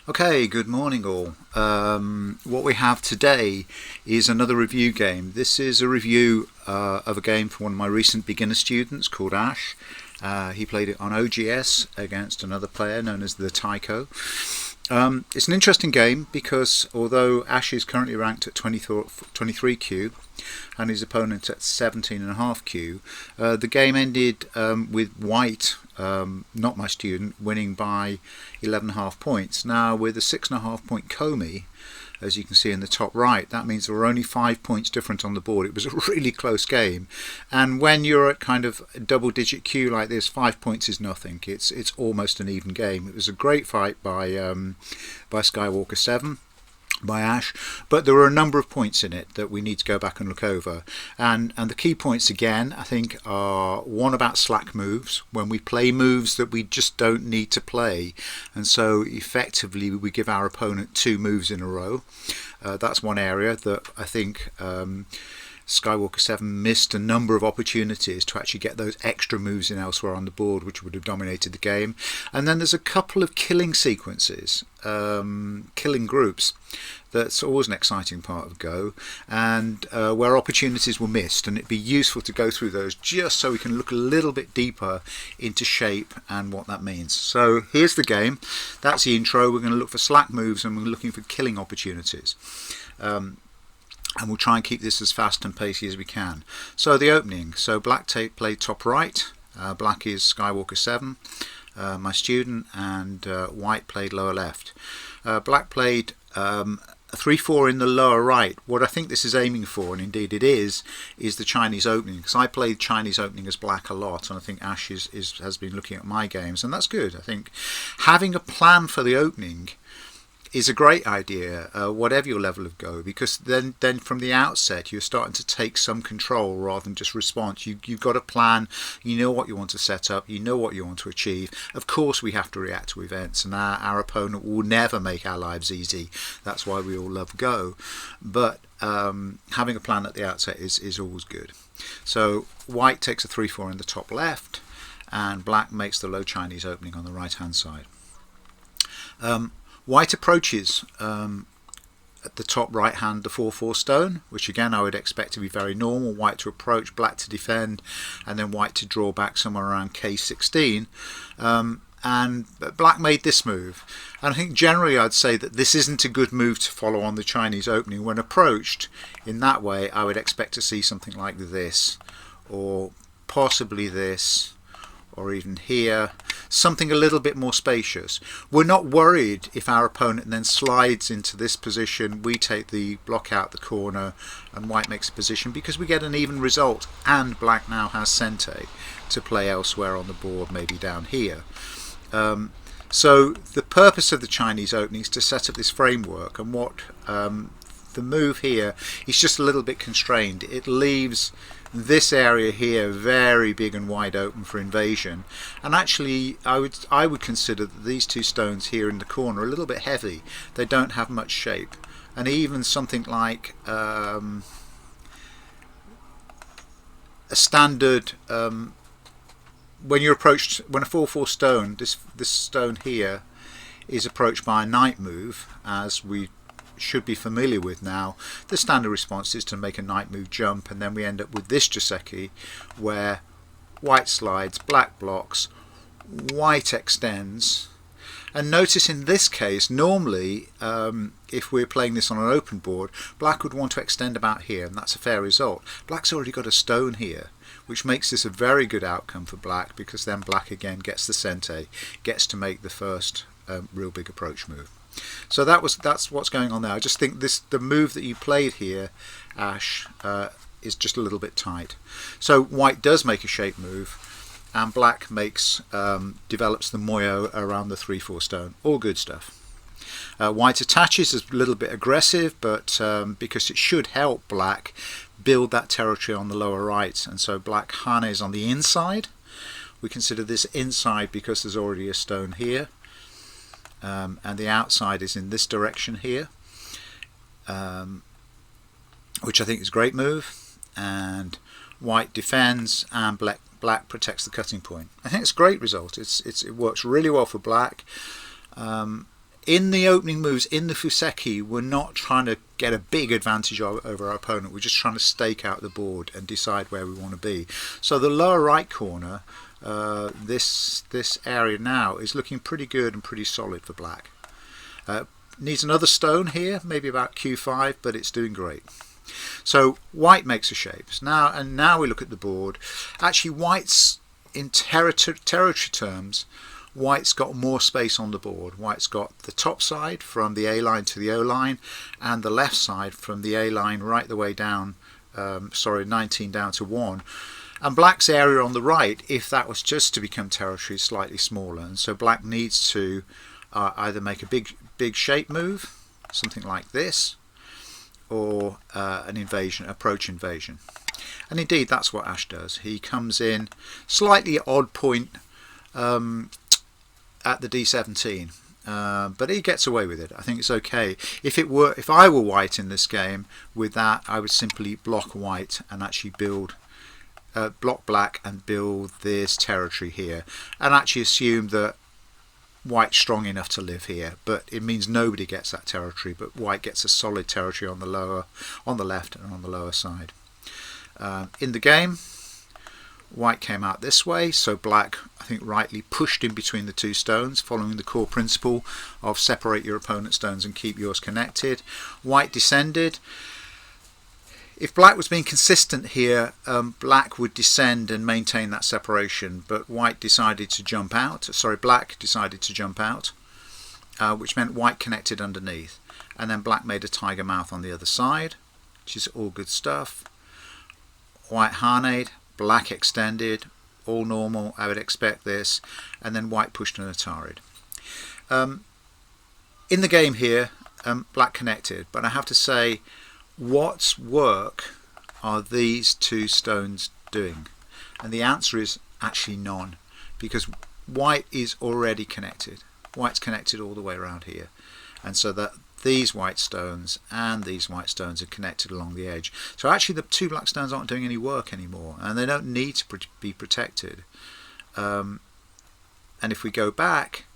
Okay, good morning all. What we have today is another review game. This is a review of a game for one of my recent beginner students called Ash. He played it on OGS against another player known as the Tycho. It's an interesting game because although Ash is currently ranked at 23Q and his opponent at 17.5Q, the game ended with White, not my student, winning by 11.5 points. Now with a 6.5 point Komi, as you can see in the top right, that means there were only 5 points different on the board. It was a really close game, and when you're at kind of double digit Q like this, 5 points is nothing. It's almost an even game. It was a great fight by Skywalker 7, by Ash, but there were a number of points in it that we need to go back and look over, and the key points again I think are one about slack moves, when we play moves that we just don't need to play, and so effectively we give our opponent 2 moves in a row. That's one area that I think Skywalker 7 missed a number of opportunities to actually get those extra moves in elsewhere on the board, which would have dominated the game. And then there's a couple of killing sequences, killing groups. That's always an exciting part of Go, and where opportunities were missed, and it'd be useful to go through those just so we can look a little bit deeper into shape and what that means. So here's the game. That's the intro. We're going to look for slack moves and we're looking for killing opportunities. And we'll try and keep this as fast and pacey as we can. So the opening. So Black played top right. Black is Skywalker 7, my student, and White played lower left. Black played a 3-4 in the lower right. What I think this is aiming for, and indeed it is the Chinese opening, because I played Chinese opening as Black a lot, and I think Ash has been looking at my games, and that's good. I think having a plan for the opening is a great idea, whatever your level of Go, because then from the outset you're starting to take some control rather than just response. You've got a plan, you know what you want to set up, you know what you want to achieve. Of course we have to react to events, and our opponent will never make our lives easy. That's why we all love Go, but having a plan at the outset is always good. So White takes a 3-4 in the top left, and Black makes the low Chinese opening on the right hand side. White approaches at the top right hand the 4-4 stone, which again I would expect to be very normal. White to approach, Black to defend, and then White to draw back somewhere around K16. And Black made this move, and I think generally I'd say that this isn't a good move to follow on the Chinese opening. When approached in that way, I would expect to see something like this, or possibly this, or even here, something a little bit more spacious. We're not worried if our opponent then slides into this position, we take the block out the corner and White makes a position, because we get an even result, and Black now has Sente to play elsewhere on the board, maybe down here. So the purpose of the Chinese opening is to set up this framework, and what the move here is just a little bit constrained. It leaves this area here very big and wide open for invasion, and actually I would consider that these 2 stones here in the corner are a little bit heavy. They don't have much shape, and even something like a standard when you're approached, when a 4-4 stone, this stone here is approached by a knight move, as we should be familiar with now, the standard response is to make a knight move jump, and then we end up with this Joseki where White slides, Black blocks, White extends. And notice in this case, normally if we're playing this on an open board, Black would want to extend about here, and that's a fair result. Black's already got a stone here, which makes this a very good outcome for Black, because then Black again gets the Sente, gets to make the first real big approach move. So that's what's going on there. I just think the move that you played here, Ash, is just a little bit tight. So White does make a shape move, and Black makes develops the moyo around the 3-4 stone. All good stuff. White attaches is a little bit aggressive, but because it should help Black build that territory on the lower right, and so Black hanes on the inside. We consider this inside because there's already a stone here. And the outside is in this direction here, which I think is a great move, and White defends and Black protects the cutting point. I think it's a great result. It works really well for Black. in the opening moves, in the Fuseki, we're not trying to get a big advantage over our opponent. We're just trying to stake out the board and decide where we want to be. So the lower right corner, this area now, is looking pretty good and pretty solid for black. Needs another stone here, maybe about Q5, but it's doing great. So white makes a shape. Now we look at the board. Actually, white's, in territory terms, white's got more space on the board. White's got the top side from the A line to the O line, and the left side from the A line right the way down, 19 down to 1. And black's area on the right, if that was just to become territory, is slightly smaller. And so black needs to either make a big shape move, something like this, or an approach invasion. And indeed, that's what Ash does. He comes in slightly odd point at the D17, but he gets away with it. I think it's okay. If I were white in this game, with that, I would simply block white and actually block black and build this territory here, and actually assume that white's strong enough to live here. But it means nobody gets that territory, but white gets a solid territory on the left and on the lower side. In the game, white came out this way, so black, I think, rightly pushed in between the two stones, following the core principle of separate your opponent's stones and keep yours connected. White descended. If black was being consistent here, black would descend and maintain that separation, but black decided to jump out, which meant white connected underneath, and then black made a tiger mouth on the other side, which is all good stuff. White harned, black extended, all normal, I would expect this, and then white pushed and Atari'd. In the game here, black connected, but I have to say, what work are these two stones doing? And the answer is actually none, because white is already connected. White's connected all the way around here, and so that these white stones and these white stones are connected along the edge. So actually the two black stones aren't doing any work anymore, and they don't need to be protected. And if we go back,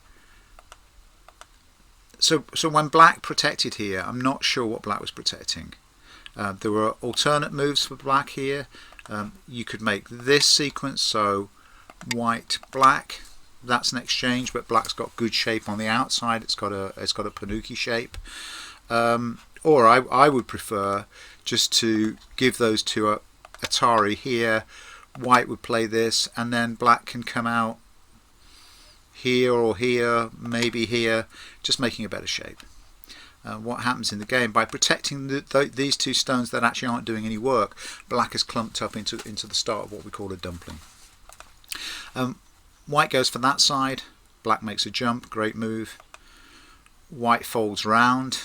so when black protected here, I'm not sure what black was protecting. There were alternate moves for black here. You could make this sequence, so white black, that's an exchange, but black's got good shape on the outside. It's got a Panuki shape. Or I would prefer just to give those to Atari here. White would play this, and then black can come out here or here, maybe here, just making a better shape. What happens in the game, by protecting these two stones that actually aren't doing any work, black is clumped up into the start of what we call a dumpling. White goes for that side, black makes a jump, great move. White folds round.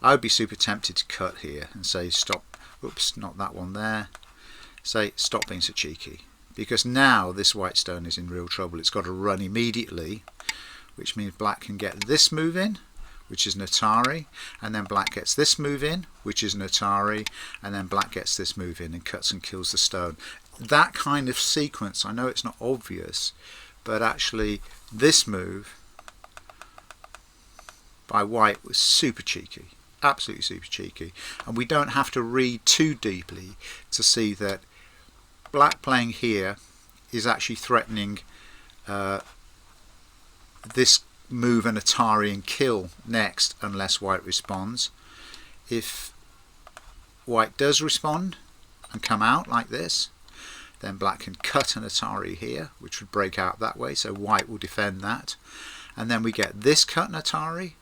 I would be super tempted to cut here and say stop, oops, not that one there. Say stop being so cheeky, because now this white stone is in real trouble. It's got to run immediately, which means black can get this move in, which is an Atari, and then black gets this move in, which is an Atari, and then black gets this move in and cuts and kills the stone. That kind of sequence, I know it's not obvious, but actually this move by white was super cheeky, absolutely super cheeky, and we don't have to read too deeply to see that black playing here is actually threatening this move an Atari and kill next unless white responds. If white does respond and come out like this, then black can cut an Atari here, which would break out that way, so white will defend that, and then we get this cut and Atari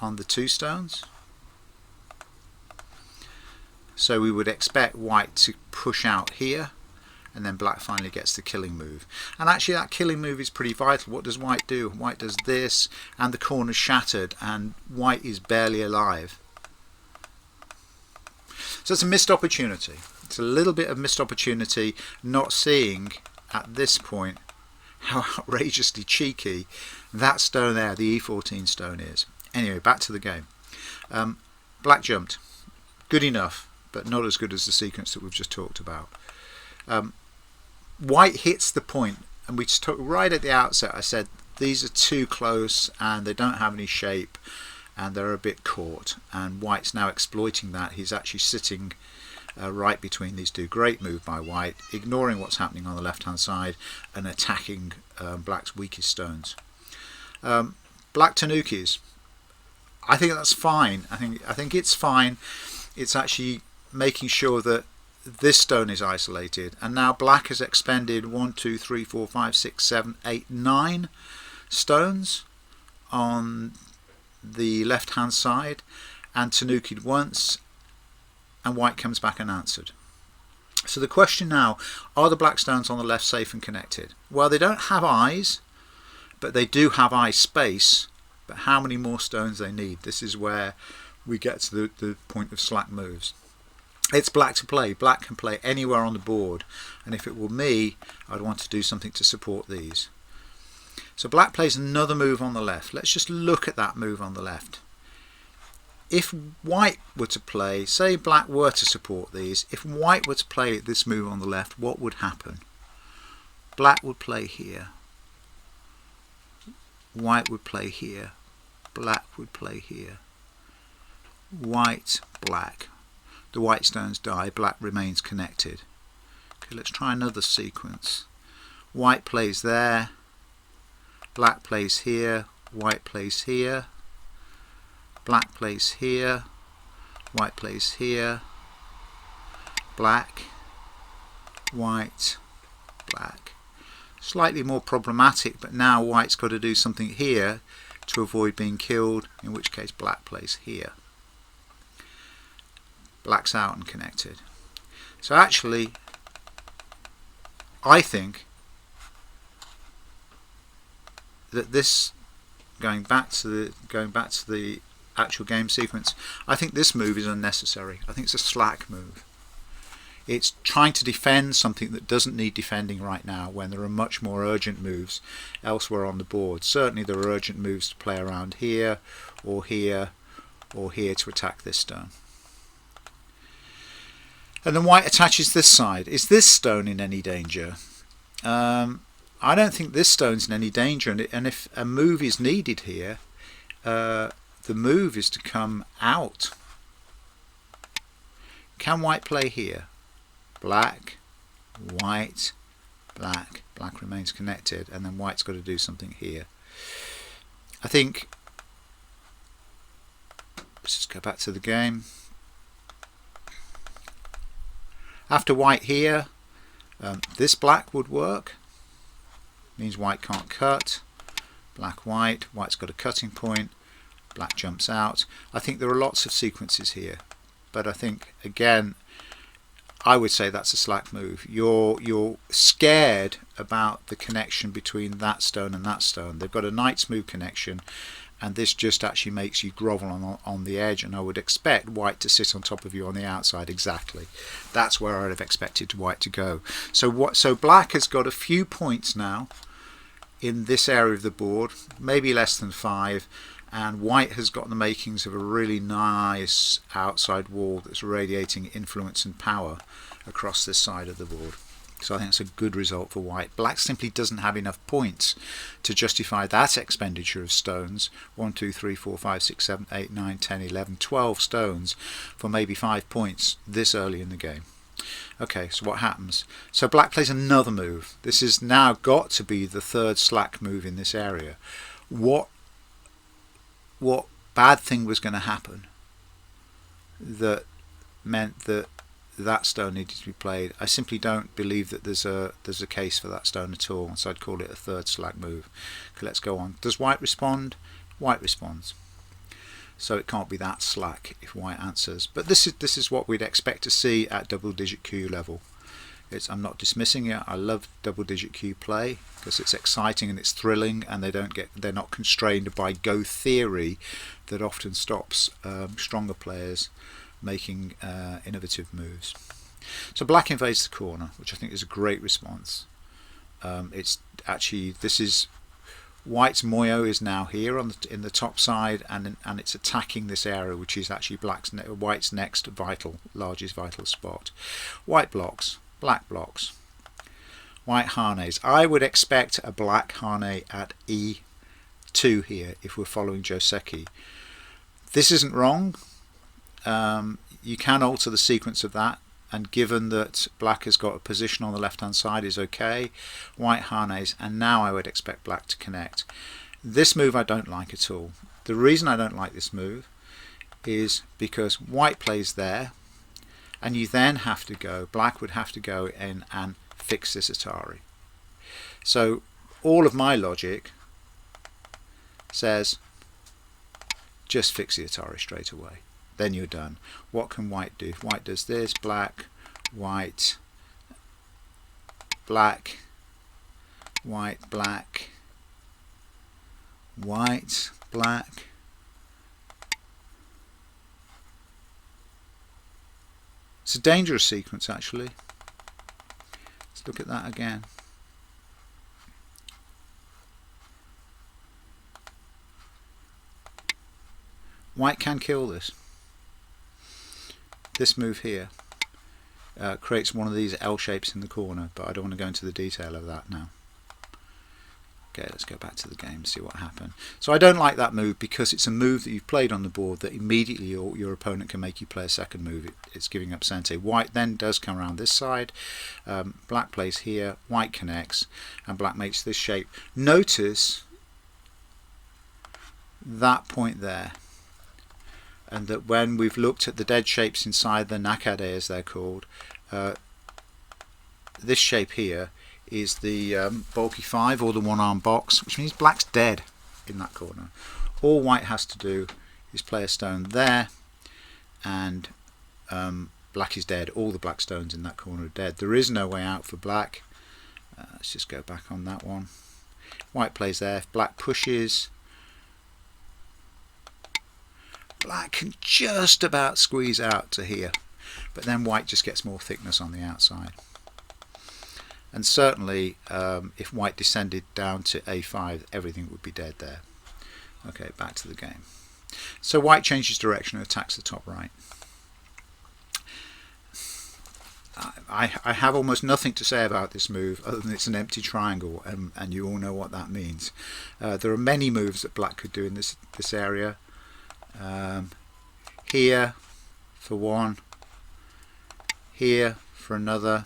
on the two stones. So we would expect white to push out here, and then black finally gets the killing move. And actually that killing move is pretty vital. What does white do? White does this, and the corner's shattered, and white is barely alive. So it's a missed opportunity. It's a little bit of missed opportunity, not seeing at this point how outrageously cheeky that stone there, the E14 stone, is. Anyway, back to the game. Black jumped. Good enough, but not as good as the sequence that we've just talked about. White hits the point, and we just took right at the outset, I said these are too close and they don't have any shape and they're a bit caught, and white's now exploiting that. He's actually sitting right between these two. Great move by white, ignoring what's happening on the left hand side and attacking black's weakest stones. Black tanukis, I think that's fine. I think it's fine. It's actually making sure that this stone is isolated, and now black has expended 1, 2, 3, 4, 5, 6, 7, 8, 9 stones on the left hand side, and tanukied once, and white comes back unanswered. So the question now, are the black stones on the left safe and connected? Well, they don't have eyes, but they do have eye space. But how many more stones they need? This is where we get to the point of slack moves. It's black to play. Black can play anywhere on the board, and if it were me, I'd want to do something to support these. So black plays another move on the left. Let's just look at that move on the left. If white were to play, say black were to support these, if white were to play this move on the left, what would happen? Black would play here. White would play here. Black would play here. White, black. The white stones die, black remains connected. Okay, let's try another sequence. White plays there. Black plays here. White plays here. Black plays here. White plays here. Black, white, black. Slightly more problematic, but now white's got to do something here to avoid being killed, in which case black plays here. Black's out and connected. So actually, I think that this, going back to the actual game sequence, I think this move is unnecessary. I think it's a slack move. It's trying to defend something that doesn't need defending right now, when there are much more urgent moves elsewhere on the board. Certainly there are urgent moves to play around here or here or here to attack this stone. And then white attaches this side. Is this stone in any danger? I don't think this stone's in any danger, and if a move is needed here, the move is to come out. Can white play here? Black, white, black. Black remains connected, and then white's got to do something here. I think, let's just go back to the game. After white here, this black would work. Means white can't cut. Black, white. White's got a cutting point. Black jumps out. I think there are lots of sequences here, but I think, again, I would say that's a slack move. You're scared about the connection between that stone and that stone. They've got a knight's move connection, and this just actually makes you grovel on the edge, and I would expect white to sit on top of you on the outside. Exactly. That's where I'd have expected white to go. So black has got a few points now in this area of the board, maybe less than 5, and white has got the makings of a really nice outside wall that's radiating influence and power across this side of the board. So I think it's a good result for white. Black simply doesn't have enough points to justify that expenditure of stones. 1, 2, 3, 4, 5, 6, 7, 8, 9, 10, 11, 12 stones for maybe 5 points this early in the game. Okay, so what happens? So black plays another move. This has now got to be the third slack move in this area. What bad thing was going to happen that meant that that stone needed to be played? I simply don't believe that there's a case for that stone at all, so I'd call it a third slack move. Okay, let's go on. Does white respond? White responds. So it can't be that slack if white answers. But this is what we'd expect to see at double-digit Q level. I'm not dismissing it. I love double-digit Q play because it's exciting and it's thrilling, and they're not constrained by Go theory that often stops stronger players making innovative moves. So black invades the corner, which I think is a great response. It's actually, this is white's moyo is now here in the top side, and it's attacking this area, which is actually white's next largest vital spot. White blocks, black blocks. White harness. I would expect a black harness at E 2 here if we're following Joseki. This isn't wrong. You can alter the sequence of that, and given that black has got a position on the left hand side is okay. White Hanes, and now I would expect black to connect. This move I don't like at all. The reason I don't like this move is because white plays there, and you then have to go, black would have to go in and fix this Atari. So all of my logic says just fix the Atari straight away, then you're done. What can white do? If white does this, black, white, black, white, black, white, black, it's a dangerous sequence actually. Let's look at that again. White can kill this. This move here creates one of these L shapes in the corner, but I don't want to go into the detail of that now. Okay, let's go back to the game and see what happened. So I don't like that move because it's a move that you've played on the board that immediately your opponent can make you play a second move. It's giving up sente. White then does come around this side. Black plays here, white connects, and black makes this shape. Notice that point there, and that when we've looked at the dead shapes inside the nakade as they're called, this shape here is the bulky 5 or the one-arm box, which means black's dead in that corner. All white has to do is play a stone there, and black is dead. All the black stones in that corner are dead. There is no way out for black. Let's just go back on that one. White plays there. If black pushes, black can just about squeeze out to here, but then white just gets more thickness on the outside. And certainly if white descended down to a5, everything would be dead there. Okay, back to the game. So white changes direction and attacks the top right. I have almost nothing to say about this move other than it's an empty triangle, and you all know what that means. There are many moves that black could do in this area. Here for one, here for another.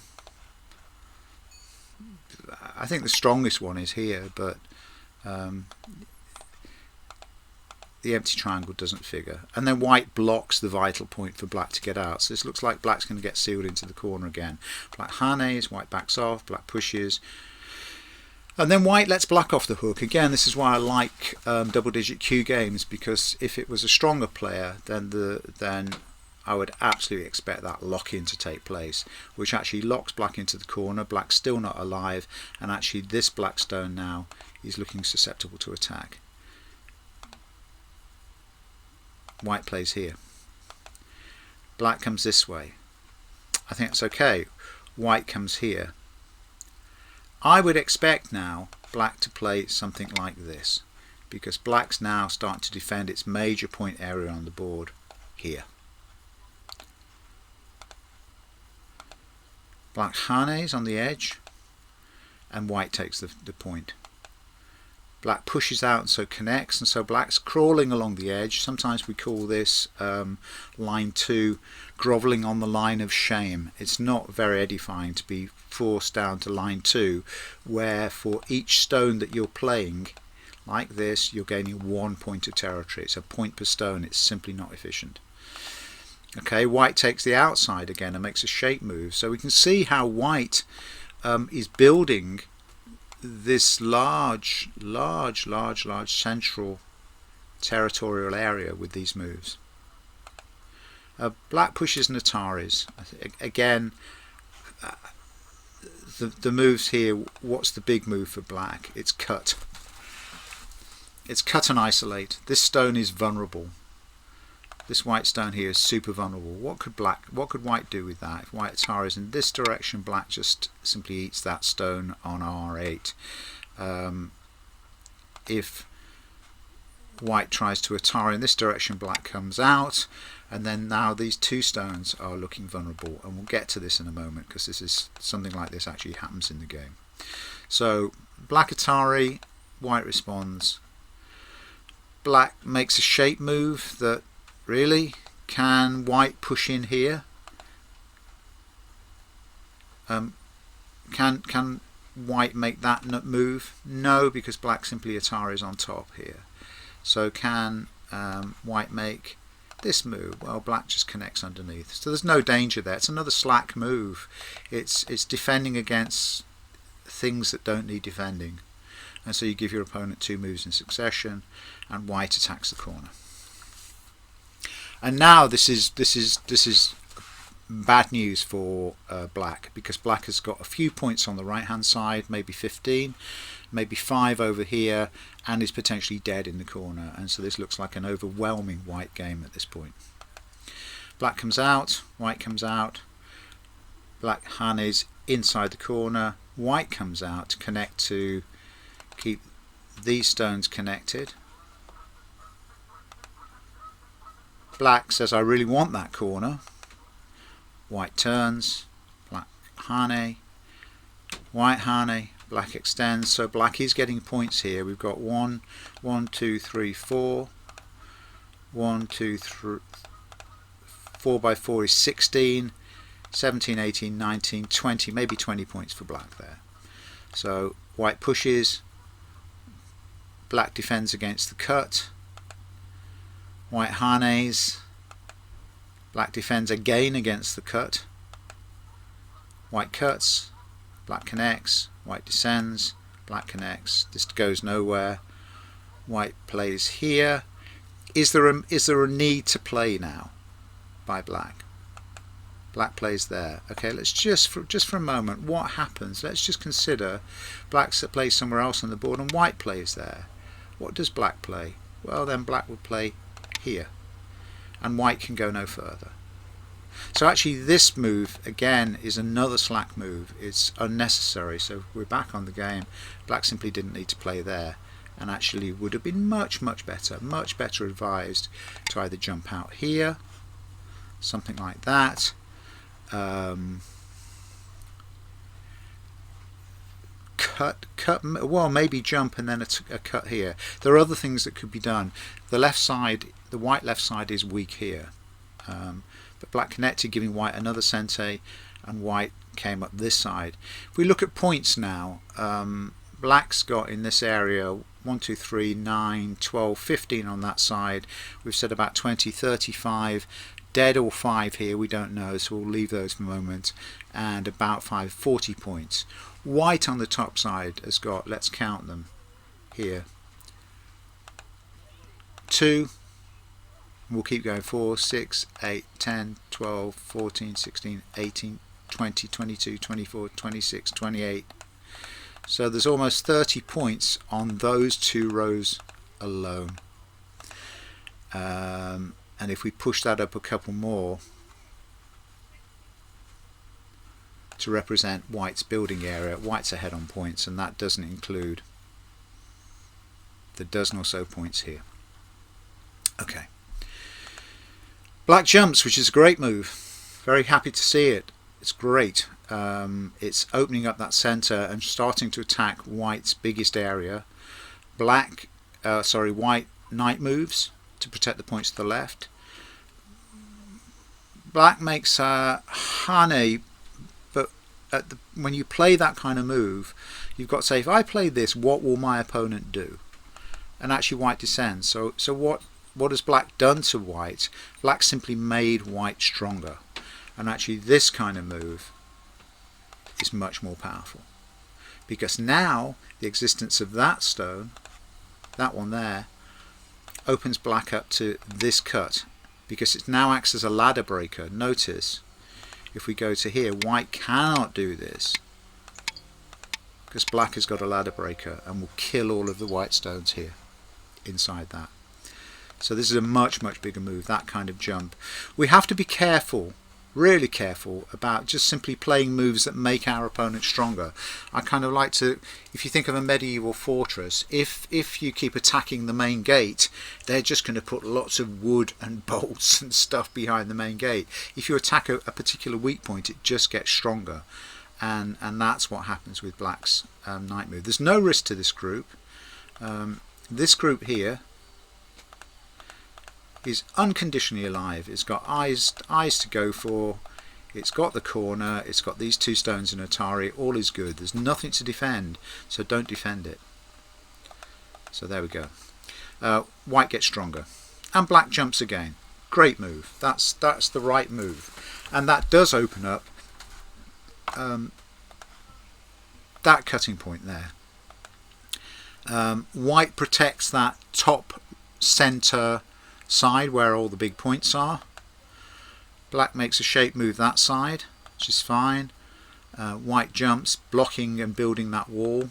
I think the strongest one is here, but the empty triangle doesn't figure. And then white blocks the vital point for black to get out. So this looks like black's going to get sealed into the corner again. Black hanes, white backs off, black pushes. And then white lets black off the hook. Again, this is why I like double-digit Q games, because if it was a stronger player, then I would absolutely expect that lock-in to take place, which actually locks black into the corner. Black's still not alive, and actually this black stone now is looking susceptible to attack. White plays here. Black comes this way. I think that's okay. White comes here. I would expect now black to play something like this, because black's now starting to defend its major point area on the board here. Black hanes on the edge, and white takes the point. Black pushes out and so connects, and so black's crawling along the edge. Sometimes we call this line 2, grovelling on the line of shame. It's not very edifying to be forced down to line 2, where for each stone that you're playing like this, you're gaining 1 point of territory. It's a point per stone. It's simply not efficient. Okay, white takes the outside again and makes a shape move. So we can see how white is building this large central territorial area with these moves. Black pushes and Ataris. Again, the moves here, what's the big move for black? It's cut. It's cut and isolate. This stone is vulnerable. This white stone here is super vulnerable. What could white do with that? If white Ataris in this direction, black just simply eats that stone on R8. If white tries to Atari in this direction, black comes out, and then now these two stones are looking vulnerable, and we'll get to this in a moment, because this is something like this actually happens in the game. So black Atari, white responds. black makes a shape move that really can white push in here. Can white make that move? No, because black simply Ataris on top here. So can white make this move? Well, black just connects underneath. So there's no danger there. It's another slack move. It's defending against things that don't need defending. And so you give your opponent 2 moves in succession, and white attacks the corner. And now this is bad news for black, because black has got a few points on the right hand side, maybe 15, maybe 5 over here, and is potentially dead in the corner. And so this looks like an overwhelming white game at this point. Black comes out, white comes out, black hanes inside the corner, white comes out to connect to keep these stones connected. Black says, I really want that corner. White turns, black hane, white hane, black extends. So black is getting points here. We've got 1, 2, 3, 4. 1, 2, 3, 4 by 4 is 16, 17, 18, 19, 20, maybe 20 points for black there. So white pushes, black defends against the cut, white hanes, black defends again against the cut, white cuts, black connects, white descends, black connects. This goes nowhere. White plays here. Is there a need to play now by black? Black plays there. Okay, let's just for a moment, what happens? Let's just consider black plays somewhere else on the board and white plays there. What does black play? Well, then black would play here, and white can go no further. So actually this move again is another slack move. It's unnecessary. So we're back on the game. Black simply didn't need to play there, and actually would have been much better advised to either jump out here, something like that, cut, well, maybe jump and then a cut here. There are other things that could be done. The left side, the white left side is weak here, but black connected, giving white another sente, and white came up this side. If we look at points now, black's got in this area 1, 2, 3, 9, 12, 15 on that side. We've said about 20, 35, dead or 5 here, we don't know, so we'll leave those for a moment, and about 5, 40 points. White on the top side has got, let's count them here, 2, we'll keep going, 4, 6, 8, 10, 12, 14, 16, 18, 20, 22, 24, 26, 28. So there's almost 30 points on those 2 rows alone. And if we push that up a couple more to represent white's building area, white's ahead on points, and that doesn't include the dozen or so points here. Okay. Black jumps, which is a great move. Very happy to see it. It's great. It's opening up that center and starting to attack white's biggest area. White knight moves to protect the points to the left. Black makes hane, but when you play that kind of move, you've got to say, if I play this, what will my opponent do? And actually white descends. So what has black done to white? Black simply made white stronger. And actually this kind of move is much more powerful, because now the existence of that stone, that one there, opens black up to this cut, because it now acts as a ladder breaker. Notice if we go to here, white cannot do this because black has got a ladder breaker and will kill all of the white stones here inside that. So this is a much bigger move, that kind of jump. We have to be careful, really careful, about just simply playing moves that make our opponent stronger. I kind of like to, if you think of a medieval fortress, if you keep attacking the main gate, they're just going to put lots of wood and bolts and stuff behind the main gate. If you attack a particular weak point, it just gets stronger, and that's what happens with black's knight move. There's no risk to this group. This group here is unconditionally alive. It's got eyes to go for. It's got the corner. It's got these 2 stones in Atari. All is good. There's nothing to defend, so don't defend it. So there we go. White gets stronger, and black jumps again. Great move. That's the right move, and that does open up that cutting point there. White protects that top center side where all the big points are. Black makes a shape move that side, which is fine. White jumps, blocking and building that wall.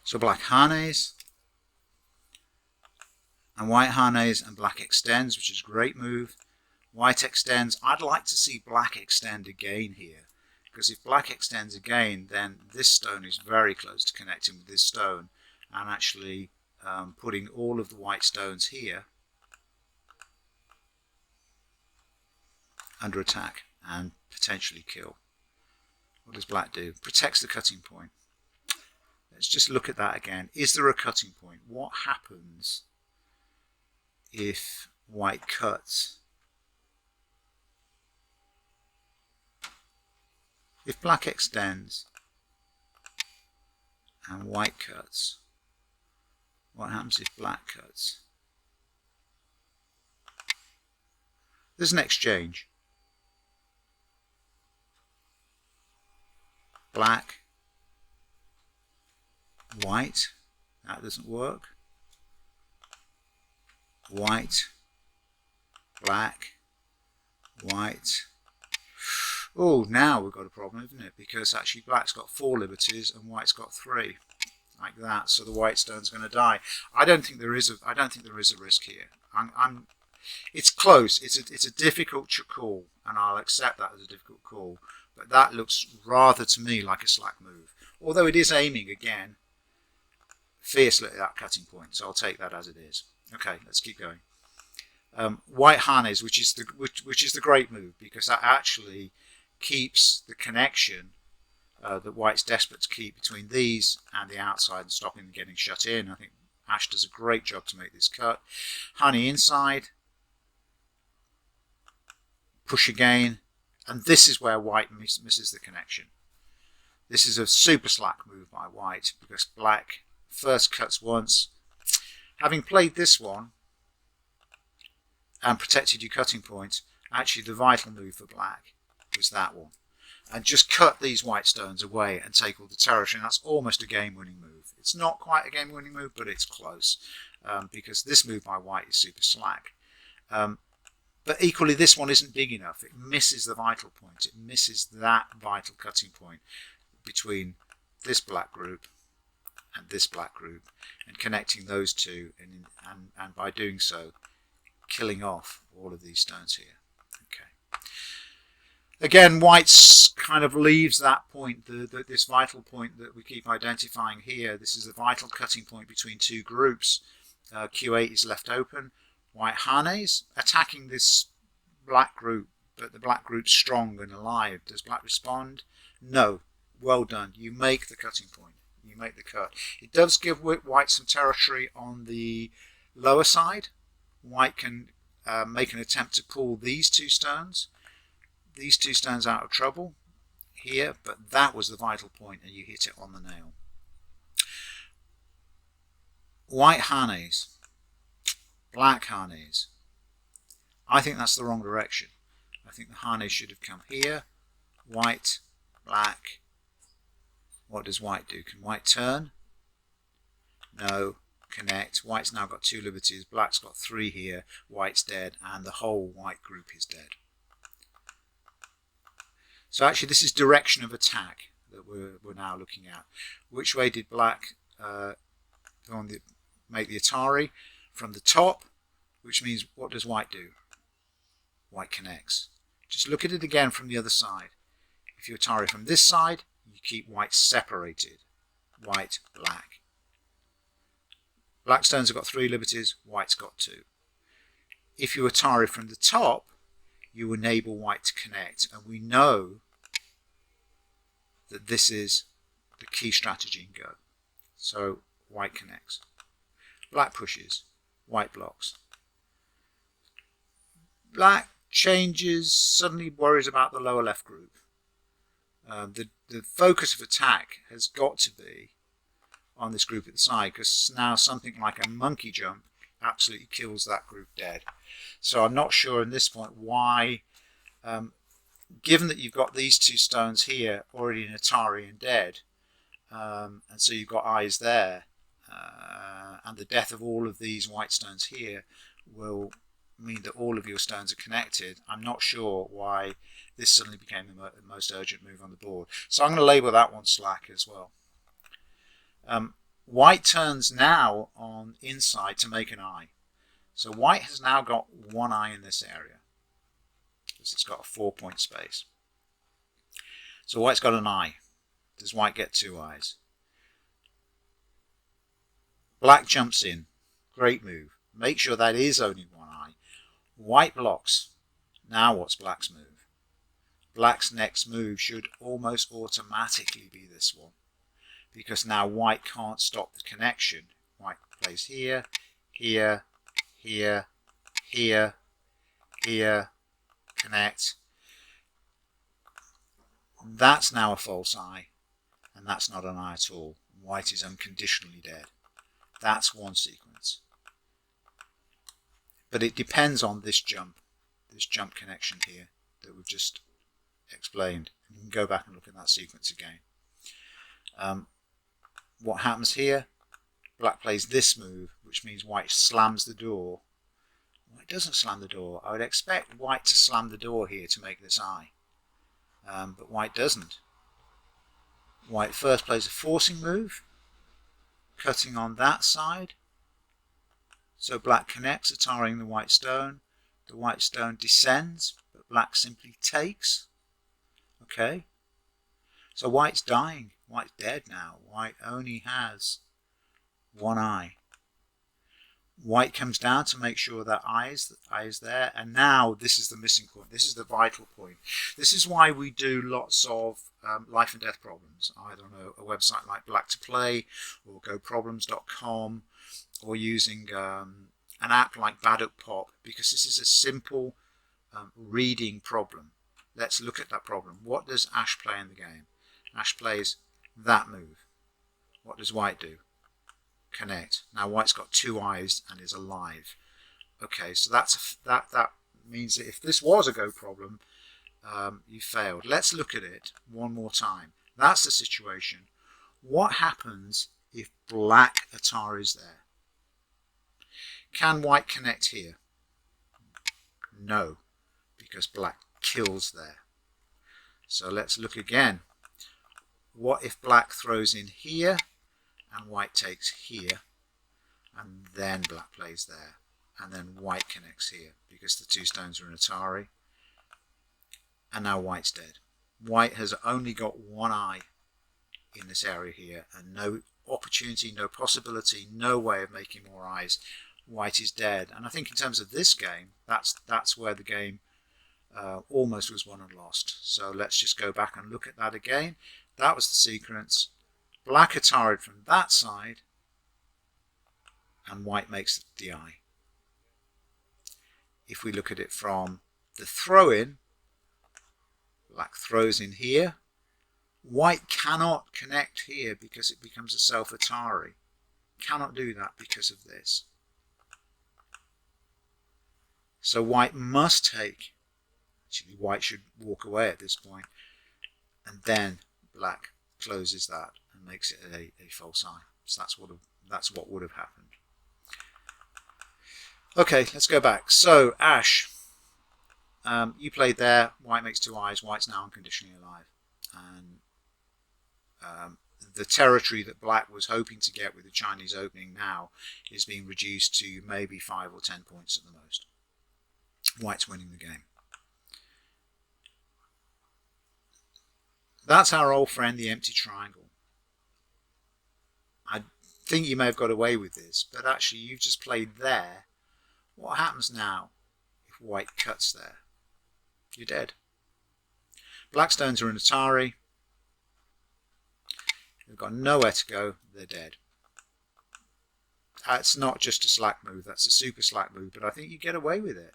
So black harness, and white harness, and black extends, which is a great move. White extends. I'd like to see black extend again here, because if black extends again, then this stone is very close to connecting with this stone, and actually putting all of the white stones here under attack and potentially kill. What does black do? Protects the cutting point. Let's just look at that again. Is there a cutting point? What happens if white cuts? If black extends and white cuts, what happens if black cuts? There's an exchange. Black, white, that doesn't work. White, black, white. Oh, now we've got a problem, isn't it? Because actually black's got 4 liberties and white's got 3, like that. So the white stone's going to die. I don't think there is a risk here. It's close. It's a difficult call, and I'll accept that as a difficult call. But that looks rather to me like a slack move. Although it is aiming again fiercely at that cutting point, so I'll take that as it is. Okay, let's keep going. White harness, which is the great move, because that actually keeps the connection that white's desperate to keep between these and the outside and stopping them getting shut in. I think Ash does a great job to make this cut. Honey inside, push again, and this is where white misses the connection. This is a super slack move by white, because black first cuts once. Having played this one and protected your cutting point, actually the vital move for black was that one. And just cut these white stones away and take all the territory, and that's almost a game-winning move. It's not quite a game-winning move, but it's close, because this move by white is super slack. But equally, this one isn't big enough. It misses the vital point. It misses that vital cutting point between this black group and this black group, and connecting those two, and by doing so, killing off all of these stones here. Okay. Again, white's kind of leaves that point, this vital point that we keep identifying here. This is the vital cutting point between 2 groups. Q8 is left open. White harness, attacking this black group, but the black group's strong and alive. Does black respond? No. Well done. You make the cutting point. You make the cut. It does give white some territory on the lower side. White can make an attempt to pull these 2 stones. These 2 stones out of trouble here, but that was the vital point, and you hit it on the nail. White harness. Black harness. I think that's the wrong direction. I think the harness should have come here. White, black. What does white do? Can white turn? No. Connect. White's now got 2 liberties. Black's got 3 here. White's dead, and the whole white group is dead. So actually this is direction of attack that we're now looking at. Which way did black make the Atari? From the top, which means what does white do? White connects. Just look at it again from the other side. If you Atari from this side, you keep white separated. White, black. Black stones have got 3 liberties, white's got 2. If you Atari from the top, you enable white to connect, and we know that this is the key strategy in Go. So white connects. Black pushes. white blocks. Black changes, suddenly worries about the lower left group. The focus of attack has got to be on this group at the side, because now something like a monkey jump absolutely kills that group dead. So I'm not sure in this point why, given that you've got these two stones here already in Atari and dead, and so you've got eyes there, and the death of all of these white stones here will mean that all of your stones are connected. I'm not sure why this suddenly became the most urgent move on the board. So I'm going to label that one slack as well. White turns now on inside to make an eye. So white has now got one eye in this area, because it's got a 4-point space. So white's got an eye. Does white get two eyes? Black jumps in. Great move. Make sure that is only one eye. White blocks. Now what's black's move? Black's next move should almost automatically be this one, because now white can't stop the connection. White plays here, here, here, here, here, connect. That's now a false eye, and that's not an eye at all. White is unconditionally dead. That's one sequence. But it depends on this jump connection here that we've just explained. You can go back and look at that sequence again. What happens here? Black plays this move, which means white slams the door. White doesn't slam the door. I would expect white to slam the door here to make this eye. But white doesn't. White first plays a forcing move, cutting on that side. So black connects, Atariing the white stone. The white stone descends, but black simply takes. Okay. So white's dying. White's dead now. White only has one eye. White comes down to make sure that eye is there, and now this is the missing point. This is the vital point. This is why we do lots of life and death problems, either on a website like Black to Play or GoProblems.com, or using an app like Baduk Pop, because this is a simple reading problem. Let's look at that problem. What does Ash play in the game? Ash plays that move. What does white do? Connect. Now white's got two eyes and is alive. Okay, so that means that if this was a go problem, you failed. Let's look at it one more time. That's the situation. What happens if black Atari is there? Can white connect here? No, because black kills there. So let's look again. What if black throws in here and white takes here, and then black plays there, and then white connects here because the two stones are in Atari, and now white's dead. White has only got one eye in this area here, and no opportunity, no possibility, no way of making more eyes. White is dead. And I think in terms of this game, that's where the game almost was won and lost. So let's just go back and look at that again. That was the sequence. Black Atari'd from that side, and white makes the eye. If we look at it from the throw-in, black throws in here. White cannot connect here because it becomes a self-Atari. Cannot do that because of this. So white must take, actually white should walk away at this point, and then black closes that and makes it a false eye. So that's what would have happened. Okay, let's go back. So Ash, you played there. White makes two eyes. White's now unconditionally alive, and the territory that black was hoping to get with the Chinese opening now is being reduced to maybe 5 or 10 points at the most. White's winning the game. That's our old friend, the empty triangle. I think you may have got away with this, but actually you've just played there. What happens now if white cuts there? You're dead. Black stones are in Atari. They've got nowhere to go. They're dead. That's not just a slack move, that's a super slack move, but I think you get away with it.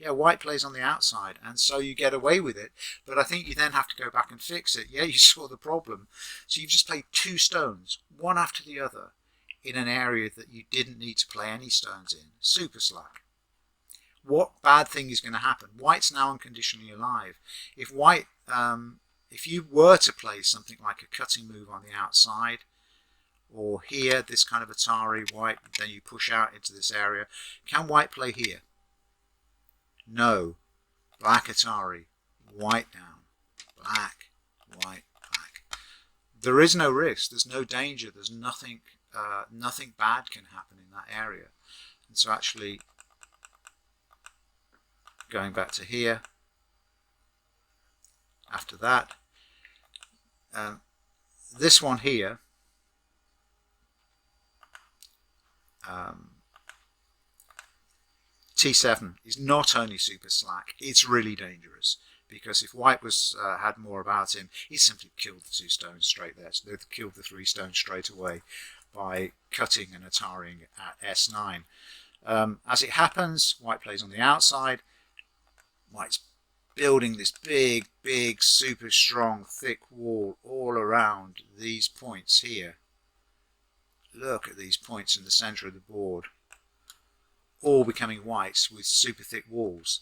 Yeah, white plays on the outside, and so you get away with it, but I think you then have to go back and fix it. Yeah, you saw the problem. So you've just played 2 stones, one after the other, in an area that you didn't need to play any stones in. Super slack. What bad thing is going to happen? White's now unconditionally alive. If white, if you were to play something like a cutting move on the outside, or here, this kind of Atari, white, then you push out into this area, can white play here? No. Black Atari, white down, black, white, black. There is no risk, there's no danger, there's nothing, nothing bad can happen in that area. And so actually, going back to here, after that, this one here, T7 is not only super slack, it's really dangerous, because if white was had more about him, he simply killed the 2 stones straight there. So they've killed the 3 stones straight away by cutting and Ataring at S9. As it happens, white plays on the outside. White's building this big, super strong, thick wall all around these points here. Look at these points in the center of the board, all becoming whites with super thick walls,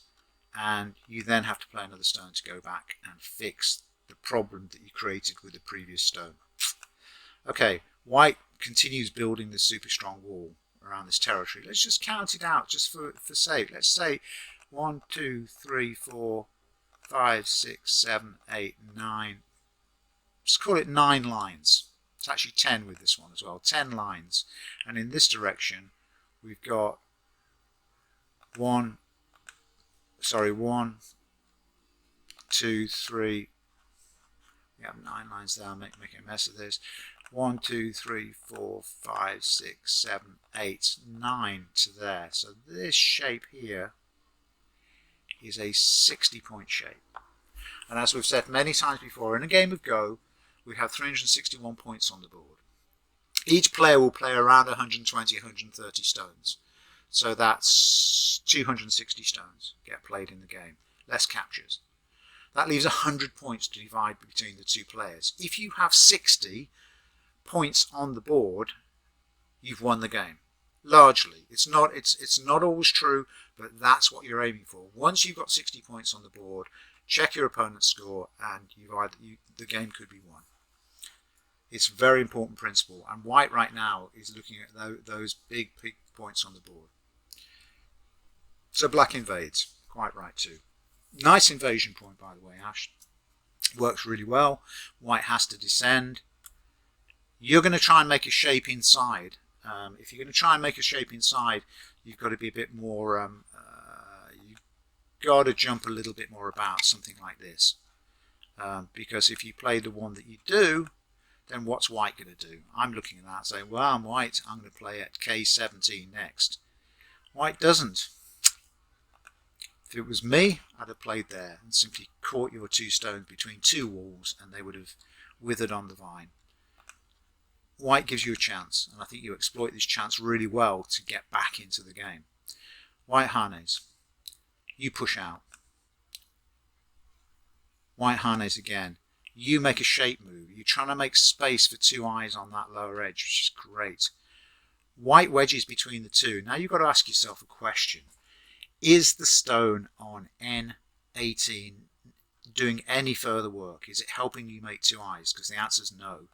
and you then have to play another stone to go back and fix the problem that you created with the previous stone. Okay, white continues building this super strong wall around this territory. Let's just count it out just for sake. Let's say 1, 2, 3, 4, 5, 6, 7, 8, 9. Let's call it 9 lines. It's actually 10 with this one as well. 10 lines. And in this direction, we've got 1, 2, 3. We have 9 lines there. I'm making a mess of this. 1, 2, 3, 4, 5, 6, 7, 8, 9 to there. So this shape here is a 60-point shape. And as we've said many times before, in a game of Go, we have 361 points on the board. Each player will play around 120, 130 stones. So that's 260 stones get played in the game, less captures. That leaves 100 points to divide between the 2 players. If you have 60 points on the board, you've won the game. Largely. It's not always true, but that's what you're aiming for. Once you've got 60 points on the board, check your opponent's score, and the game could be won. It's a very important principle, and white right now is looking at those big points on the board. So black invades, quite right too. Nice invasion point, by the way, Ash. Works really well. White has to descend. You're going to try and make a shape inside. If you're going to try and make a shape inside, you've got to be a bit more, you've got to jump a little bit more about, something like this. Because if you play the one that you do, then what's white going to do? I'm looking at that saying, well, I'm white, I'm going to play at K17 next. White doesn't. If it was me, I'd have played there and simply caught your 2 stones between 2 walls, and they would have withered on the vine. White gives you a chance, and I think you exploit this chance really well to get back into the game. White harness. You push out. White harness again. You make a shape move. You're trying to make space for 2 eyes on that lower edge, which is great. White wedges between the 2. Now you've got to ask yourself a question. Is the stone on N18 doing any further work? Is it helping you make 2 eyes? Because the answer is no.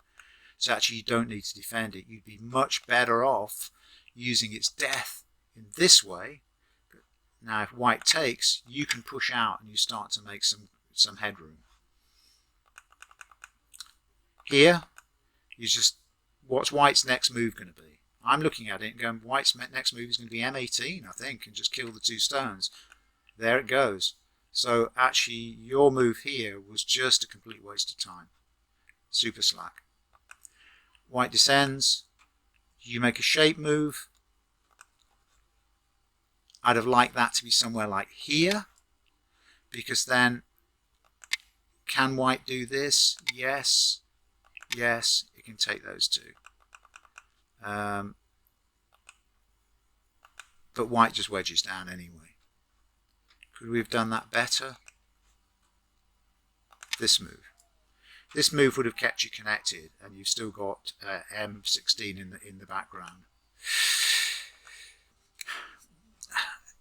So actually you don't need to defend it. You'd be much better off using its death in this way. Now if white takes, you can push out and you start to make some headroom. Here, what's white's next move going to be? I'm looking at it and going, white's next move is going to be M18, I think, and just kill the 2 stones. There it goes. So actually, your move here was just a complete waste of time. Super slack. White descends. You make a shape move. I'd have liked that to be somewhere like here, because then, can white do this? Yes. Yes, it can take those 2. but white just wedges down anyway. Could we have done that better? This move. This move would have kept you connected, and you've still got M16 in the background.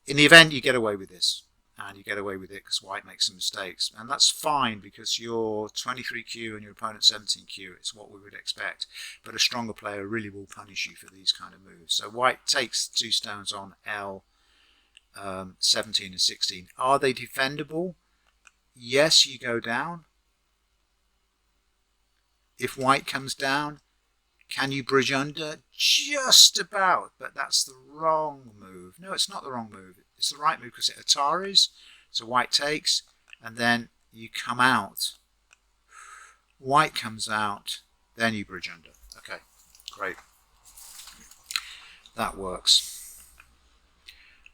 In the event, you get away with this, and you get away with it because white makes some mistakes, and that's fine because you're 23Q and your opponent 17Q. It's what we would expect, but a stronger player really will punish you for these kind of moves. So white takes 2 stones on L, 17 and 16. Are they defendable? Yes, you go down. If white comes down, can you bridge under? Just about, but that's the wrong move. No, it's not the wrong move. It's the right move because it Ataris. So white takes, and then you come out. White comes out, then you bridge under. Okay, great. That works.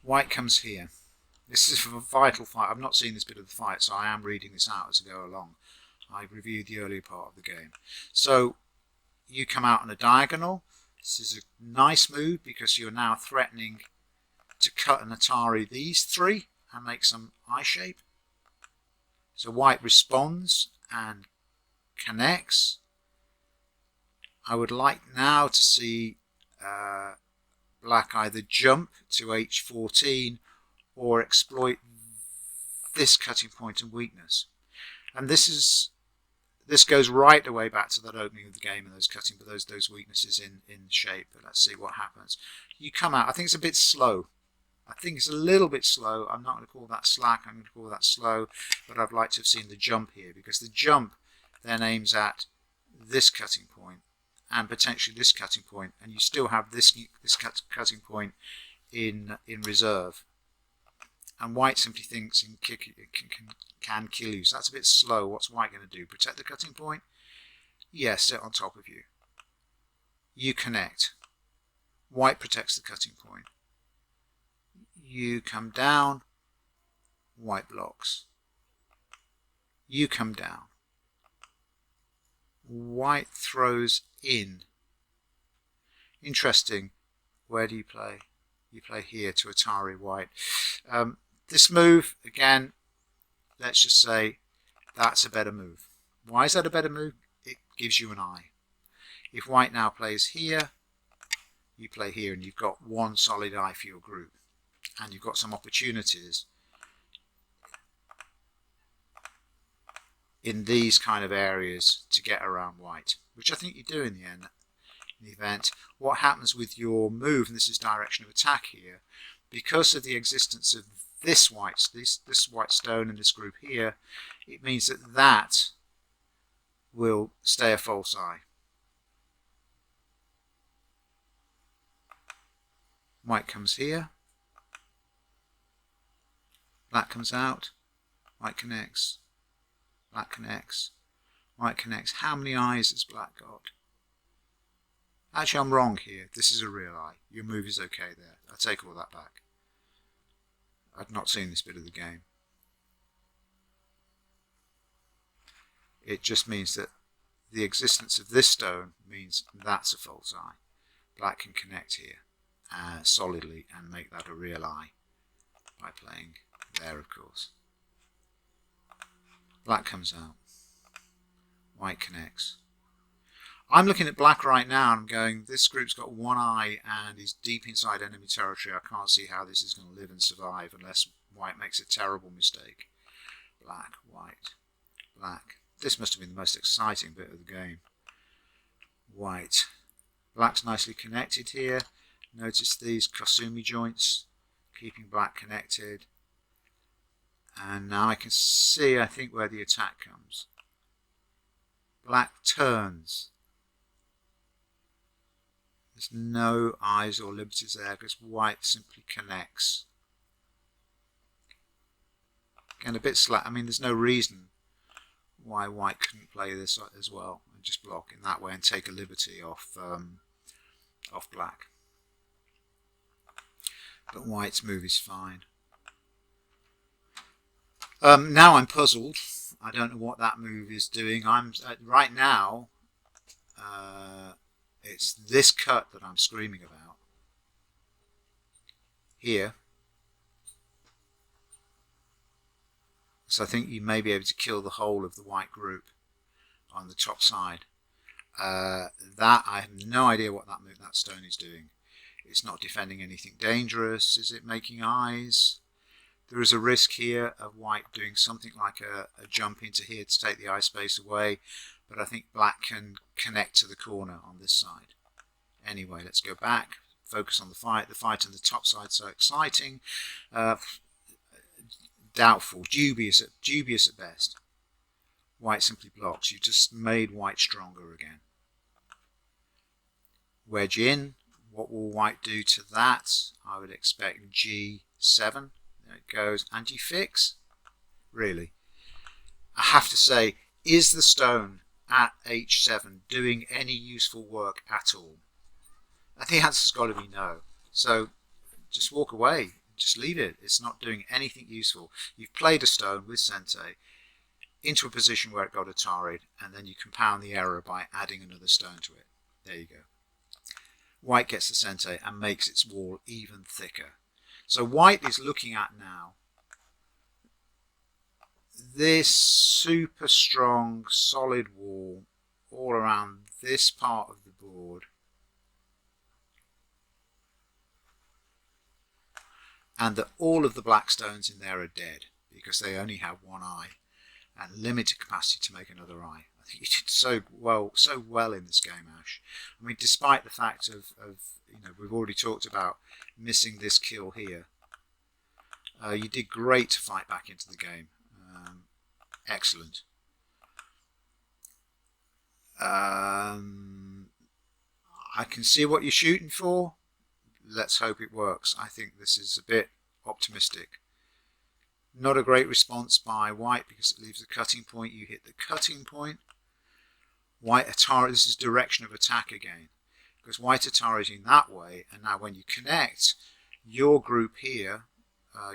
White comes here. This is a vital fight. I've not seen this bit of the fight, so I am reading this out as I go along. I reviewed the earlier part of the game. So you come out on a diagonal. This is a nice move because you're now threatening to cut an Atari these 3 and make some eye shape. So white responds and connects. I would like now to see black either jump to H14 or exploit this cutting point and weakness. And this goes right away back to that opening of the game and those weaknesses in shape. But let's see what happens. You come out. I think it's a bit slow. I think it's a little bit slow. I'm not going to call that slack. I'm going to call that slow. But I'd like to have seen the jump here because the jump then aims at this cutting point and potentially this cutting point, and you still have this cutting point in reserve. And white simply thinks can kill you. So that's a bit slow. What's white going to do? Protect the cutting point? Yes, sit on top of you. You connect. White protects the cutting point. You come down. White blocks. You come down. White throws in. Interesting. Where do you play? You play here to Atari white. This move, again, let's just say that's a better move. Why is that a better move? It gives you an eye. If white now plays here, you play here and you've got one solid eye for your group. And you've got some opportunities in these kind of areas to get around white, which I think you do in the end. In the event, what happens with your move, and this is direction of attack here, because of the existence of this white stone in this group here, it means that will stay a false eye. White comes here, black comes out, white connects, black connects, white connects. How many eyes has black got? Actually, I'm wrong here. This is a real eye. Your move is okay there. I take all that back. I've not seen this bit of the game. It just means that the existence of this stone means that's a false eye. Black can connect here solidly and make that a real eye by playing there, of course. Black comes out. White connects. I'm looking at black right now and I'm going, this group's got one eye and is deep inside enemy territory. I can't see how this is going to live and survive unless white makes a terrible mistake. Black, white, black. This must have been the most exciting bit of the game. White. Black's nicely connected here. Notice these Komi joints, keeping black connected. And now I can see, I think, where the attack comes. Black turns. There's no eyes or liberties there because white simply connects. Again, a bit slack. I mean, there's no reason why white couldn't play this as well and just block in that way and take a liberty off black. But white's move is fine. Now I'm puzzled. I don't know what that move is doing. I'm right now. It's this cut that I'm screaming about. here. So I think you may be able to kill the whole of the white group on the top side. That I have no idea what that stone is doing. It's not defending anything dangerous. Is it making eyes? There is a risk here of white doing something like a jump into here to take the eye space away, but I think black can connect to the corner on this side. Anyway, let's go back, focus on the fight. The fight on the top side, so exciting. Doubtful, dubious at best. White simply blocks. You just made white stronger again. Wedge in. What will white do to that? I would expect G7. There it goes. Anti-fix? Really? I have to say, is the stone at H7 doing any useful work at all? I think the answer's got to be no. So just walk away. Just leave it. It's not doing anything useful. You've played a stone with Sente into a position where it got Atari'd, and then you compound the error by adding another stone to it. There you go. White gets the Sente and makes its wall even thicker. So white is looking at now this super strong solid wall all around this part of the board, and that all of the black stones in there are dead because they only have one eye and limited capacity to make another eye. I think you did so well in this game, Ash. I mean, despite the fact of we've already talked about missing this kill here, you did great to fight back into the game. Excellent. I can see what you're shooting for. Let's hope it works. I think this is a bit optimistic. Not a great response by white because it leaves the cutting point. You hit the cutting point. White Atari, this is direction of attack again, because white Atari is in that way, and now when you connect, your group here,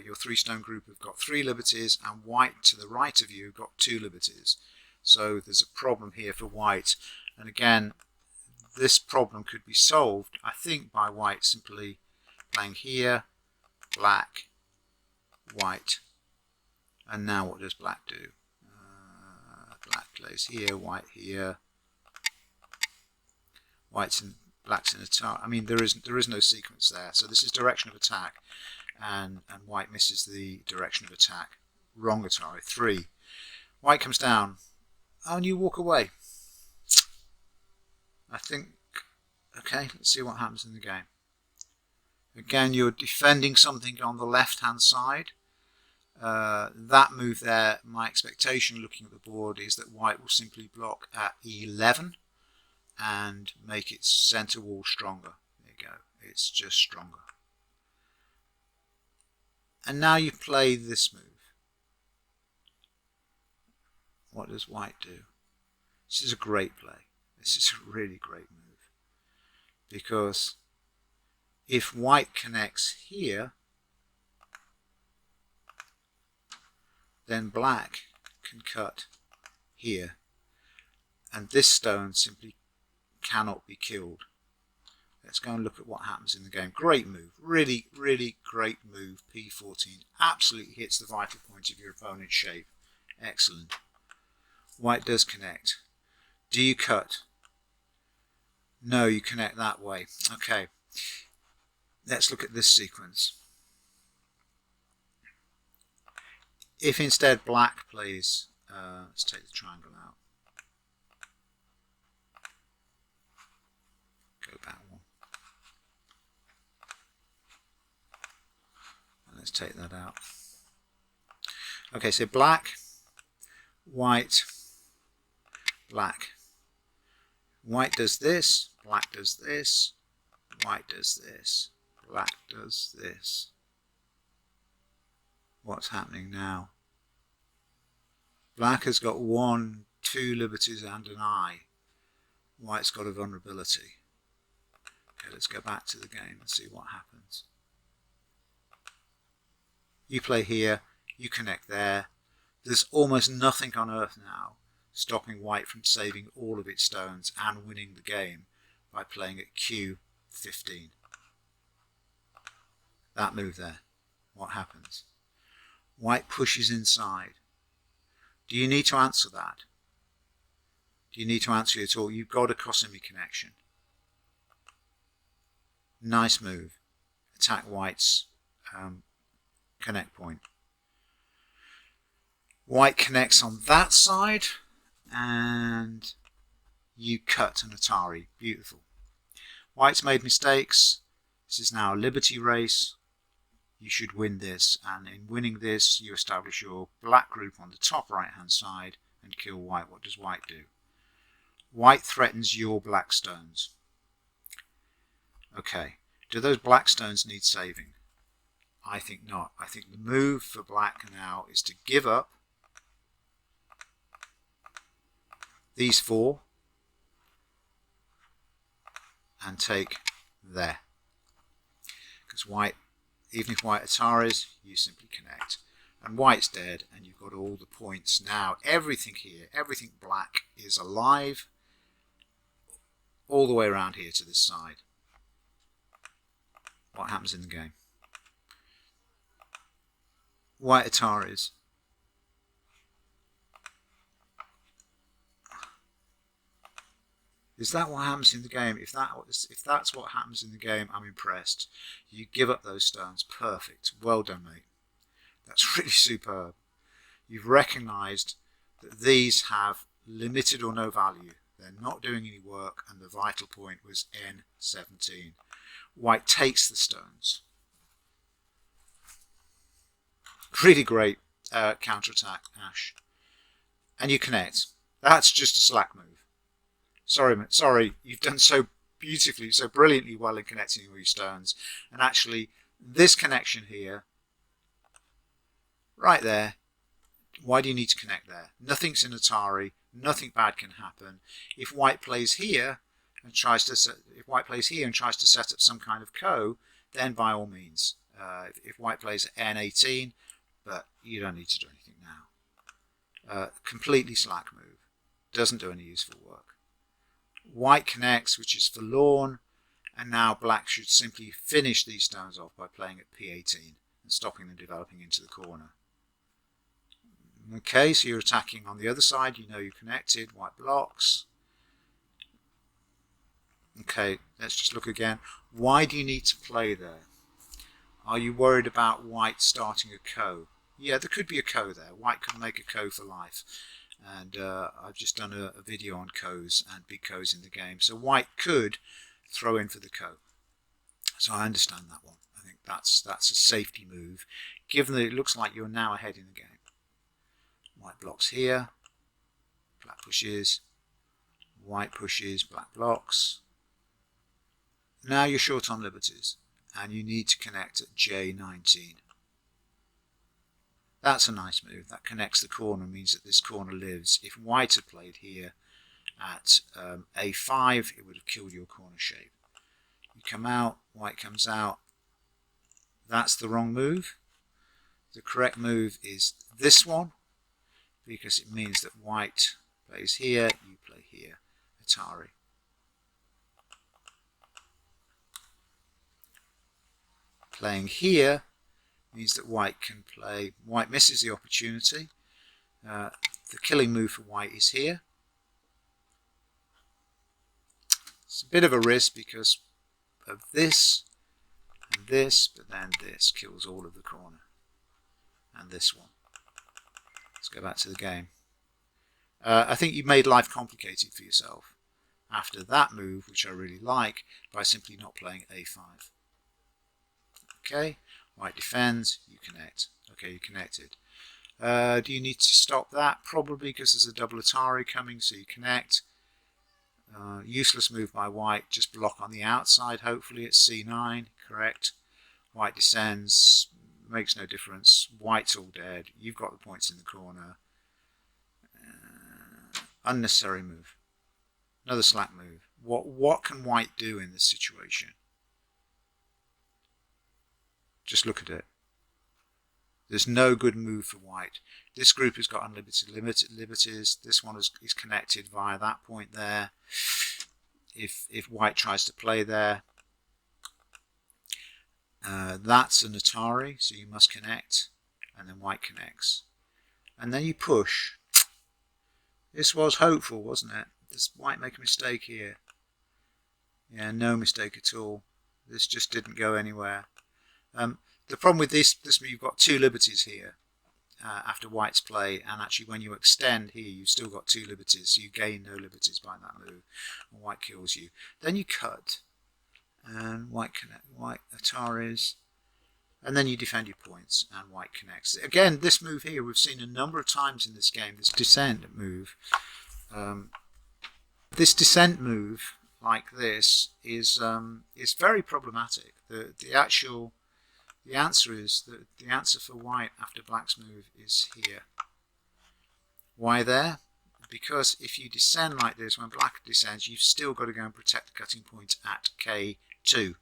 your 3-stone group, have got 3 liberties, and white to the right of you have got 2 liberties. So there's a problem here for white, and again, this problem could be solved, I think, by white simply playing here, black, white, and now what does black do? Black plays here, white here, black's in attack. I mean, there is no sequence there, so this is direction of attack, and white misses the direction of attack. Wrong Atari. 3. White comes down, and you walk away. I think, okay, let's see what happens in the game. Again, you're defending something on the left-hand side. That move there, my expectation looking at the board is that white will simply block at E11 and make its center wall stronger. There you go. It's just stronger. And now you play this move. What does white do? This is a great play. This is a really great move. Because if white connects here, then black can cut here. And this stone simply cannot be killed. Let's go and look at what happens in the game. Great move. Really, really great move. P14. Absolutely hits the vital point of your opponent's shape. Excellent. White does connect. Do you cut? No, you connect that way. Okay. Let's look at this sequence. If instead black plays, let's take the triangle out. Go back one. And let's take that out. Okay, so black, white, black. White does this, black does this, white does this, black does this. What's happening now? Black has got 1, 2 liberties and an eye. White's got a vulnerability. Okay, let's go back to the game and see what happens. You play here, you connect there. There's almost nothing on earth now stopping white from saving all of its stones and winning the game by playing at Q15. that move there. What happens? White pushes inside. Do you need to answer that? Do you need to answer it at all? You've got a Komi connection. Nice move. Attack White's connect point. White connects on that side, and you cut an Atari. Beautiful. White's made mistakes. This is now a liberty race. You should win this, and in winning this you establish your black group on the top right hand side and kill White. What does White do? White threatens your black stones. Okay, do those black stones need saving? I think not. I think the move for black now is to give up these 4 and take there. Because White, even if White Ataris, you simply connect. And White's dead, and you've got all the points now. Everything here, everything black is alive, all the way around here to this side. What happens in the game? White Ataris. Is that what happens in the game? If that's what happens in the game, I'm impressed. You give up those stones. Perfect. Well done, mate. That's really superb. You've recognised that these have limited or no value. They're not doing any work, and the vital point was N17. White takes the stones. Really great counter-attack, Ash. And you connect. That's just a slack move. Sorry, you've done so beautifully, so brilliantly well in connecting all your stones. And actually, this connection here, right there, why do you need to connect there? Nothing's in Atari, nothing bad can happen. If White plays here and tries to set up some kind of ko, then by all means. If White plays N18, but you don't need to do anything now. Completely slack move. Doesn't do any useful work. White connects, which is forlorn, and now black should simply finish these stones off by playing at P18 and stopping them developing into the corner. Okay, so you're attacking on the other side, you know you're connected, White blocks. Okay, let's just look again. Why do you need to play there? Are you worried about White starting a ko? Yeah, there could be a ko there. White could make a ko for life. And I've just done a video on kos and big kos in the game. So White could throw in for the ko. So I understand that one. I think that's a safety move, given that it looks like you're now ahead in the game. White blocks here. Black pushes. White pushes. Black blocks. Now you're short on liberties, and you need to connect at J19. That's a nice move. That connects the corner, means that this corner lives. If White had played here at A5, it would have killed your corner shape. You come out, White comes out. That's the wrong move. The correct move is this one, because it means that White plays here, you play here. Atari. Playing here means that White can play. White misses the opportunity. The killing move for White is here. It's a bit of a risk because of this and this, but then this kills all of the corner. And this one. Let's go back to the game. I think you made life complicated for yourself after that move, which I really like, by simply not playing A5. Okay. White defends, you connect. Okay, you connected. Do you need to stop that? Probably, because there's a double Atari coming, so you connect. Useless move by White, just block on the outside, hopefully it's C9, correct. White descends, makes no difference. White's all dead, you've got the points in the corner. Unnecessary move. Another slack move. What can White do in this situation? Just look at it. There's no good move for White. This group has got unlimited liberties. This one is connected via that point there. If White tries to play there, That's an Atari, so you must connect, and then white connects. And then you push. This was hopeful, wasn't it? Does white make a mistake here? Yeah, no mistake at all. This just didn't go anywhere. The problem with this move, you've got two liberties here after white's play, and actually when you extend here, you've still got two liberties, so you gain no liberties by that move, and white kills you. Then you cut, and white Ataris, and then you defend your points, and white connects. Again, this move here we've seen a number of times in this game, this descent move. This descent move, like this, is very problematic. The answer is that the answer for white after black's move is here. Why there? Because if you descend like this, when black descends, you've still got to go and protect the cutting point at K2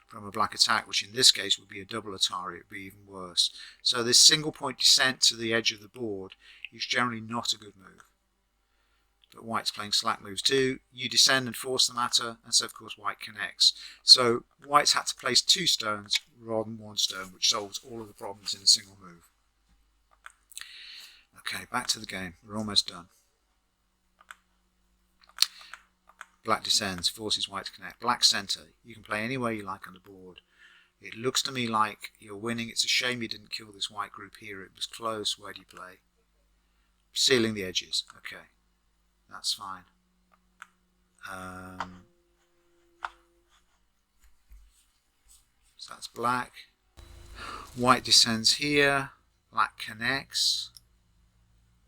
from a black attack, which in this case would be a double Atari. It would be even worse. So this single point descent to the edge of the board is generally not a good move. But white's playing slack moves too. You descend and force the matter, and so of course white connects. So white's had to place two stones rather than one stone, which solves all of the problems in a single move. Okay, back to the game. We're almost done. Black descends, forces white to connect. Black centre. You can play any way you like on the board. It looks to me like you're winning. It's a shame you didn't kill this white group here. It was close. Where do you play? Sealing the edges. Okay. That's fine. So that's black. White descends here. Black connects.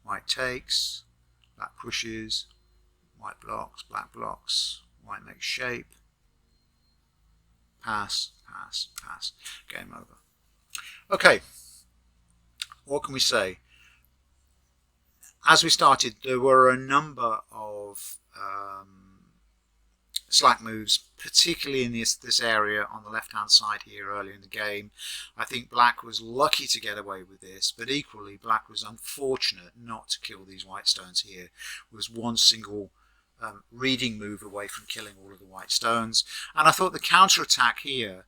White takes. Black pushes. White blocks. Black blocks. White makes shape. Pass. Pass. Pass. Game over. Okay. What can we say? As we started, there were a number of slack moves, particularly in this area on the left-hand side here earlier in the game. I think black was lucky to get away with this, but equally black was unfortunate not to kill these white stones here. It was one single reading move away from killing all of the white stones. And I thought the counter-attack here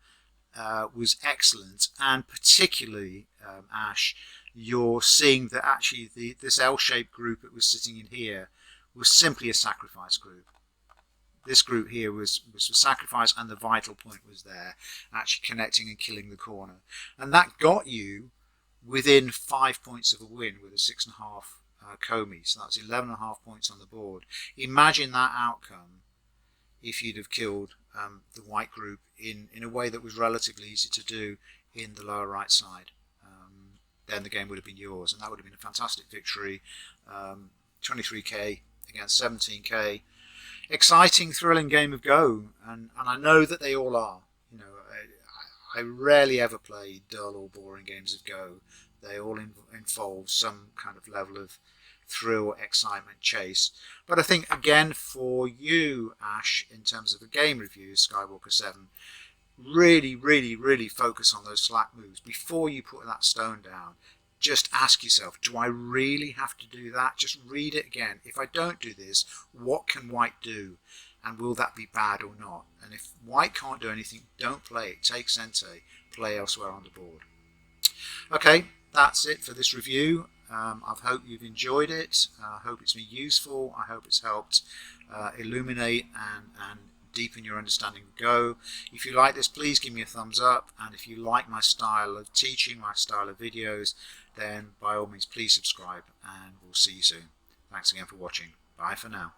was excellent, and particularly Ash, you're seeing that actually this L-shaped group that was sitting in here was simply a sacrifice group. This group here was for sacrifice, and the vital point was there, actually connecting and killing the corner. And that got you within 5 points of a win with a 6.5 Komi. So that's 11.5 points on the board. Imagine that outcome if you'd have killed the white group in a way that was relatively easy to do in the lower right side. Then the game would have been yours, and that would have been a fantastic victory. 23k against 17k. Exciting, thrilling game of Go, and I know that they all are. You know, I rarely ever play dull or boring games of Go. They all involve some kind of level of thrill, excitement, chase. But I think, again, for you, Ash, in terms of a game review, Skywalker 7, really focus on those slack moves. Before you put that stone down, just ask yourself, do I really have to do that? Just read it again. If I don't do this, what can white do? And will that be bad or not? And if white can't do anything, don't play it. Take Sente, play elsewhere on the board. Okay, that's it for this review. I hope you've enjoyed it. I hope it's been useful. I hope it's helped illuminate and deepen your understanding of Go. If you like this, please give me a thumbs up, and if you like my style of teaching, my style of videos, then by all means please subscribe, and we'll see you soon. Thanks again for watching. Bye for now.